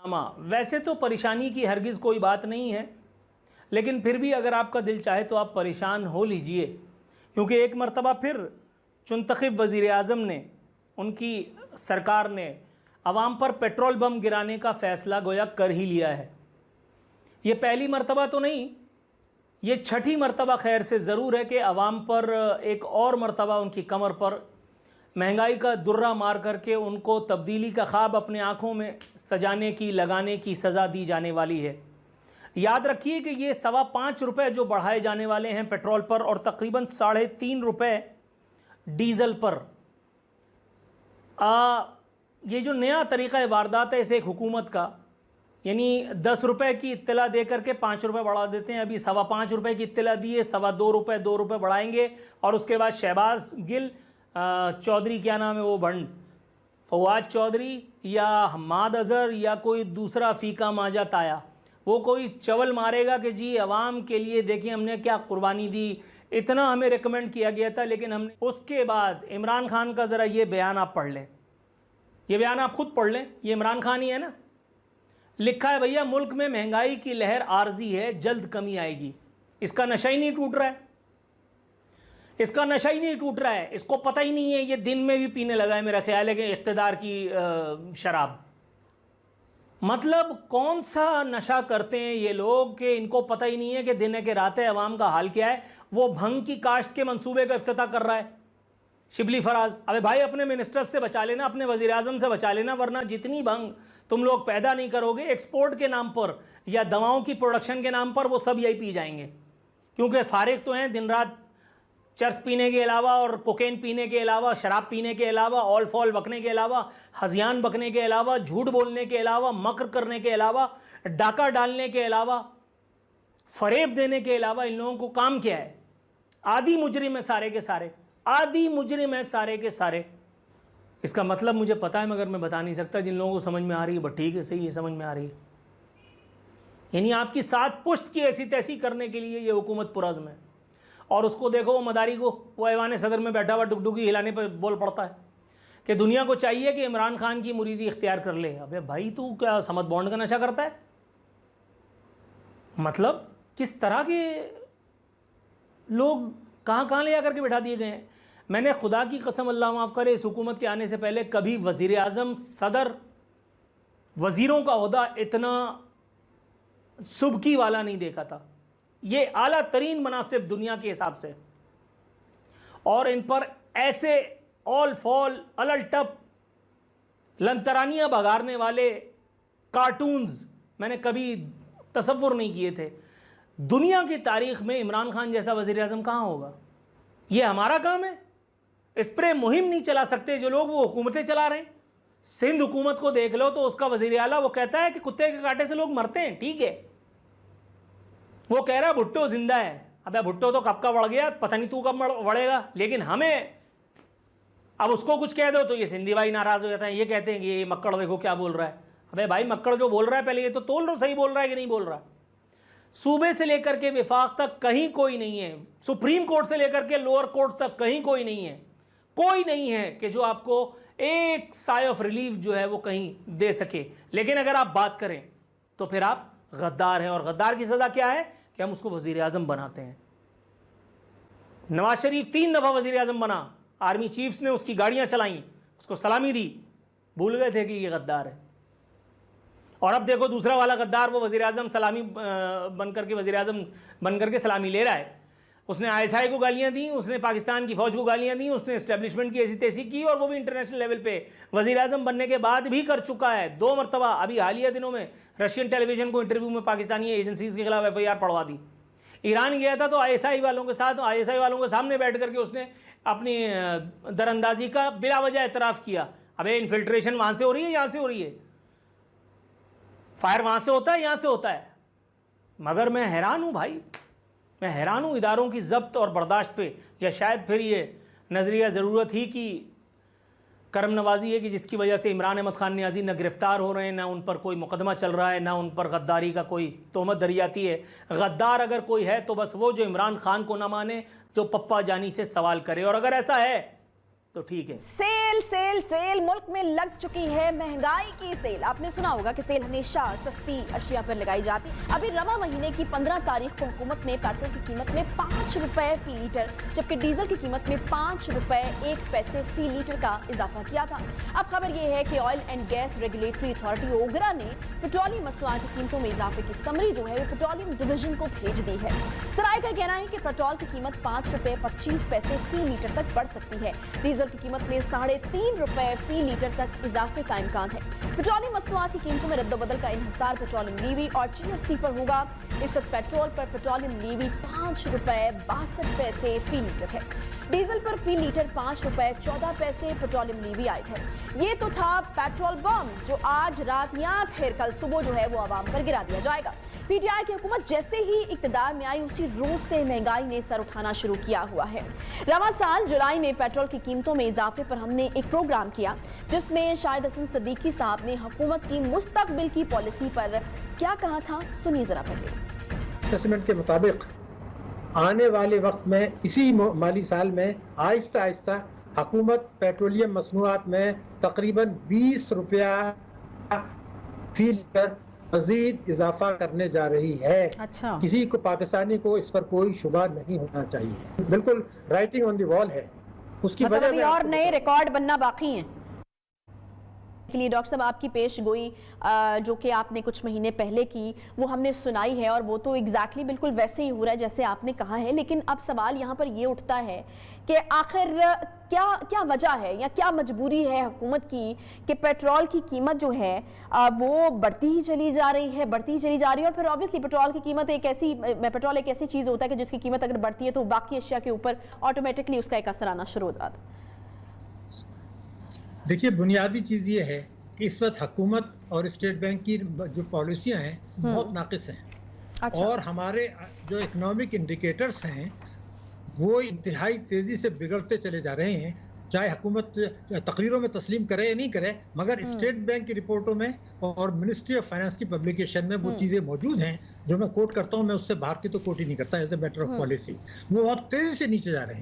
वैसे तो परेशानी की हरगिज़ कोई बात नहीं है, लेकिन फिर भी अगर आपका दिल चाहे तो आप परेशान हो लीजिए, क्योंकि एक मरतबा फिर चुनतखब वज़ीर आज़म ने, उनकी सरकार ने आवाम पर पेट्रोल बम गिराने का फ़ैसला गोया कर ही लिया है। ये पहली मरतबा तो नहीं, ये छठी मरतबा खैर से ज़रूर है कि आवाम पर एक और मरतबा उनकी कमर पर महंगाई का दुर्रा मार करके उनको तब्दीली का ख्वाब अपने आँखों में सजाने की, लगाने की सज़ा दी जाने वाली है। याद रखिए कि ये ₹5.25 जो बढ़ाए जाने वाले हैं पेट्रोल पर और तकरीबन ₹3.5 डीज़ल पर, ये जो नया तरीक़ा वारदात है इसे एक हुकूमत का, यानी ₹10 की इत्तला दे करके ₹5 बढ़ा देते हैं। अभी ₹5.25 की इत्तला दी है, ₹2 बढ़ाएंगे और उसके बाद शहबाज गिल चौधरी, क्या नाम है वो भंड, फवाद चौधरी या हम्माद अज़हर या कोई दूसरा फ़ीका माजा ताया, वो कोई चवल मारेगा कि जी अवाम के लिए देखिए हमने क्या कुर्बानी दी, इतना हमें रिकमेंड किया गया था लेकिन हमने। उसके बाद इमरान खान का ज़रा ये बयान आप पढ़ लें, ये बयान आप ख़ुद पढ़ लें, ये इमरान खान ही है ना। लिखा है भैया, मुल्क में महंगाई की लहर आर्जी है, जल्द कमी आएगी। इसका नशा ही नहीं टूट रहा है, इसका नशा ही नहीं टूट रहा है, इसको पता ही नहीं है, ये दिन में भी पीने लगा है मेरा ख्याल है कि इख्तिदार की शराब। मतलब कौन सा नशा करते हैं ये लोग कि इनको पता ही नहीं है कि दिन है कि रात है, अवाम का हाल क्या है। वो भंग की काश्त के मंसूबे का इफ्तिताह कर रहा है शिबली फराज। अबे भाई अपने मिनिस्टर्स से बचा लेना, अपने वज़ीर आज़म से बचा लेना, वरना जितनी भंग तुम लोग पैदा नहीं करोगे एक्सपोर्ट के नाम पर या दवाओं की प्रोडक्शन के नाम पर, वो सब यही पी जाएंगे। क्योंकि फारिग तो हैं दिन रात चर्स पीने के अलावा और कोकेन पीने के अलावा, शराब पीने के अलावा, ऑल फॉल बकने के अलावा, हजियान बकने के अलावा, झूठ बोलने के अलावा, मक्र करने के अलावा, डाका डालने के अलावा, फरेब देने के अलावा इन लोगों को काम क्या है? आदि मुजरिम है सारे के सारे, आदि मुजरिम है सारे के सारे। इसका मतलब मुझे पता है मगर मैं बता नहीं सकता। जिन लोगों को समझ में आ रही है बट ठीक है, सही है, समझ में आ रही है। यानी आपकी सात पुश्त की ऐसी तैसी करने के लिए ये हुकूमत पुरज़्म है। और उसको देखो, वो मदारी को, वो ऐवान सदर में बैठा हुआ डुगडुगी हिलाने पर बोल पड़ता है कि दुनिया को चाहिए कि इमरान खान की मुरीदी इख्तियार कर ले। अबे भाई तू क्या समद बॉन्ड का नशा करता है? मतलब किस तरह के लोग कहाँ कहाँ ले आकर के बैठा दिए गए हैं। मैंने खुदा की कसम, अल्लाह माफ़ करे, इस हुकूमत के आने से पहले कभी वज़ीर आज़म, सदर, वज़ीरों का ओहदा इतना सुबकी वाला नहीं देखा था। ये आला तरीन मनासिब दुनिया के हिसाब से, और इन पर ऐसे ऑल फॉल अलल टप लंतरानियाँ बगाड़ने वाले कार्टून्स मैंने कभी तसव्वुर नहीं किए थे। दुनिया की तारीख़ में इमरान खान जैसा वज़ीर आज़म कहाँ होगा? ये हमारा काम है। इस पर मुहिम नहीं चला सकते जो लोग, वो हुकूमतें चला रहे हैं। सिंध हुकूमत को देख लो तो उसका वज़ीर आला वो कहता है कि कुत्ते के कांटे से लोग मरते हैं, ठीक है। वो कह रहा है भुट्टो जिंदा है। अबे भुट्टो तो कब का बढ़ गया, पता नहीं तू कब बढ़ेगा। लेकिन हमें अब उसको कुछ कह दो तो ये सिंधी भाई नाराज़ हो जाता है, ये कहते हैं कि ये मक्कड़ देखो क्या बोल रहा है। अबे भाई मक्कड़ जो बोल रहा है पहले ये तो तोल लो, सही बोल रहा है कि नहीं बोल रहा है। सूबे से लेकर के विफाक तक कहीं कोई नहीं है, सुप्रीम कोर्ट से लेकर के लोअर कोर्ट तक कहीं कोई नहीं है, कोई नहीं है कि जो आपको एक साय ऑफ रिलीफ जो है वो कहीं दे सके। लेकिन अगर आप बात करें तो फिर आप गद्दार हैं, और गद्दार की सज़ा क्या है कि हम उसको वज़ीर आज़म बनाते हैं। नवाज शरीफ 3 दफ़ा वज़ीर आज़म बना, आर्मी चीफ्स ने उसकी गाड़ियां चलाई, उसको सलामी दी, भूल गए थे कि ये गद्दार है। और अब देखो दूसरा वाला गद्दार, वो वज़ीर आज़म सलामी बन करके, वज़ीर आज़म बन करके सलामी ले रहा है। उसने ISI को गालियां दी, उसने पाकिस्तान की फ़ौज को गालियां दी, उसने इस्टेब्लिशमेंट की ऐसी तैसी की, और वो भी इंटरनेशनल लेवल पे वज़ीर आज़म बनने के बाद भी कर चुका है 2 मरतबा। अभी हालिया दिनों में रशियन टेलीविज़न को इंटरव्यू में पाकिस्तानी एजेंसीज़ के खिलाफ FIR पढ़वा दी। ईरान गया था तो ISI वालों के साथ, ISI वालों के सामने बैठ करके उसने अपनी दरअंदाजी का बिला वजह एतराफ़ किया। अबे इन्फिल्ट्रेशन वहाँ से हो रही है, यहाँ से हो रही है, फायर वहाँ से होता है, यहाँ से होता है। मगर मैं हैरान हूँ भाई, मैं हैरान हूँ इदारों की ज़ब्त और बर्दाश्त पे। या शायद फिर ये नज़रिया ज़रूरत ही की करम नवाजी है कि जिसकी वजह से इमरान अहमद खान नियाज़ी न गिरफ़्तार हो रहे हैं, ना उन पर कोई मुकदमा चल रहा है, ना उन पर गद्दारी का कोई तोहमत दरियाती है। गद्दार अगर कोई है तो बस वो जो इमरान खान को ना माने, जो पप्पा जानी से सवाल करे। और अगर ऐसा है तो ठीक है। सेल सेल सेल मुल्क में लग चुकी है महंगाई की सेल। आपने सुना होगा कि सेल हमेशा सस्ती अशिया पर लगाई जाती। अभी रवा महीने की 15 तारीख को हुकूमत ने पेट्रोल की कीमत में 5 रुपए फी लीटर जबकि डीजल की कीमत में 5 रुपए 1 पैसे फी लीटर का इजाफा किया था। अब खबर यह है कि oil and gas regulatory authority OGRA ने पेट्रोलियम मसनूआत की कीमतों में इजाफे की समरी जो है वो पेट्रोलियम डिवीजन को भेज दी है। सराय का कहना है कि पेट्रोल की कीमत 5 रुपए 25 पैसे फी लीटर तक बढ़ सकती है। डीजल की कीमत में 3.5 रुपए फी लीटर तक इजाफे का इम्कान है। पेट्रोलियम मसनूआत की कीमतों में रद्दोबदल का इन्हिसार पेट्रोलियम लीवी और जीएसटी पर होगा। इस वक्त पेट्रोल पर पेट्रोलियम लीवी 5 रुपए 62 पैसे फी लीटर है। डीजल पर फी लीटर 5 रुपए 14 पैसे पेट्रोलियम लीवी आए थे। ये तो था पेट्रोल बम जो आज रात या फिर कल सुबह जो है वो आवाम पर गिरा दिया जाएगा। पीटीआई की हुकूमत जैसे ही इक्तदार में आई उसी रोज से महंगाई ने सर उठाना शुरू किया हुआ है। रवा साल जुलाई में पेट्रोल की कीमतों में इजाफे पर हमने एक प्रोग्राम किया जिसमें शाहिद हसन सिद्दीकी साहब ने हुकूमत की मुस्तकबिल की पॉलिसी पर क्या कहा था, सुनिए जरा पहले। असेसमेंट के मुताबिक आने वाले वक्त में इसी माली साल में आहिस्ता आहिस्ता हुकूमत पेट्रोलियम मसनूआत में तकरीबन 20 रुपया फी लीटर मजीद इजाफा करने जा रही है। अच्छा। किसी को पाकिस्तानी को इस पर कोई शुबा नहीं होना चाहिए। बिल्कुल राइटिंग ऑन द वॉल है। उसकी मतलब वजह अभी और नए रिकॉर्ड बनना बाकी हैं के लिए। डॉक्टर साहब आपकी पेश गोई जो कि आपने कुछ महीने पहले की वो हमने सुनाई है और वो तो एग्जैक्टली बिल्कुल वैसे ही हो रहा है जैसे आपने कहा है। लेकिन अब सवाल यहाँ पर ये उठता है कि आखिर क्या वजह है या क्या मजबूरी है हुकूमत की कि पेट्रोल की कीमत जो है वो बढ़ती ही चली जा रही है और फिर ऑब्वियसली पेट्रोल की कीमत पेट्रोल एक ऐसी चीज़ होता है कि जिसकी कीमत अगर बढ़ती है तो बाकी अशिया के ऊपर ऑटोमेटिकली उसका एक असर आना शुरू हो जाता है। देखिए, बुनियादी चीज़ ये है कि इस वक्त हुकूमत और स्टेट बैंक की जो पॉलिसियां हैं बहुत नाकिस हैं। अच्छा। और हमारे जो इकोनॉमिक इंडिकेटर्स हैं वो इंतहाई तेज़ी से बिगड़ते चले जा रहे हैं, चाहे हुकूमत तकरीरों में तस्लीम करे या नहीं करे, मगर स्टेट बैंक की रिपोर्टों में और मिनिस्ट्री ऑफ फाइनेंस की पब्लिकेशन में वो चीज़ें मौजूद हैं जो मैं कोट करता हूँ। मैं उससे बाहर की तो कोट ही नहीं करता as a matter of policy. वो बहुत तेज़ी से नीचे जा रहे हैं।